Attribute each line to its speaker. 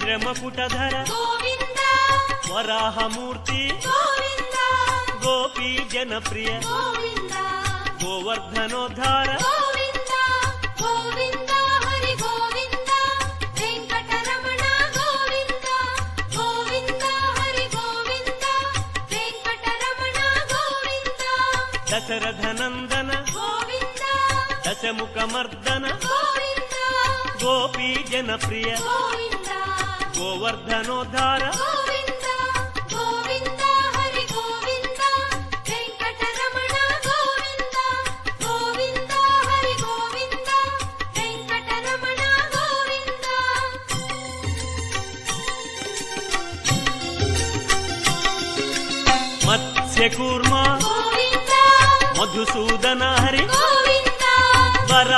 Speaker 1: ವಜ್ರಮಕುಟಧರ
Speaker 2: ಗೋವಿಂದ
Speaker 1: ವರಾಹಮೂರ್ತಿ
Speaker 2: ಗೋವಿಂದ
Speaker 1: ಗೋಪಿ ಜನಪ್ರಿಯ
Speaker 2: ಗೋವಿಂದ
Speaker 1: ಗೋವರ್ಧನೋದ್ಧಾರ
Speaker 2: ಗೋವಿಂದ ಗೋವಿಂದ ಹರಿ ಗೋವಿಂದ ವೆಂಕಟರಮಣ ಗೋವಿಂದ ಗೋವಿಂದ ಹರಿ ಗೋವಿಂದ ವೆಂಕಟರಮಣ ಗೋವಿಂದ
Speaker 1: ದಶರಥನಂದನ
Speaker 2: ಗೋವಿಂದ
Speaker 1: ದಶಮುಖಮರ್ದನ
Speaker 2: ಗೋವಿಂದ
Speaker 1: ಗೋಪಿ ಜನಪ್ರಿಯ
Speaker 2: ಗೋವಿಂದ
Speaker 1: ಗೋವರ್ಧನೋದ್ಧಾರ
Speaker 2: ಗೋವಿಂದ ಗೋವಿಂದ ಹರಿ ಗೋವಿಂದ ವೆಂಕಟರಮಣ ಗೋವಿಂದ ಗೋವಿಂದ ಹರಿ ಗೋವಿಂದ ವೆಂಕಟರಮಣ ಗೋವಿಂದ
Speaker 1: ಮತ್ಸ್ಯಕೂರ್ಮ
Speaker 2: ಗೋವಿಂದ
Speaker 1: ಮಧುಸೂದನ ಹರಿ
Speaker 2: ಗೋವಿಂದ
Speaker 1: ವರ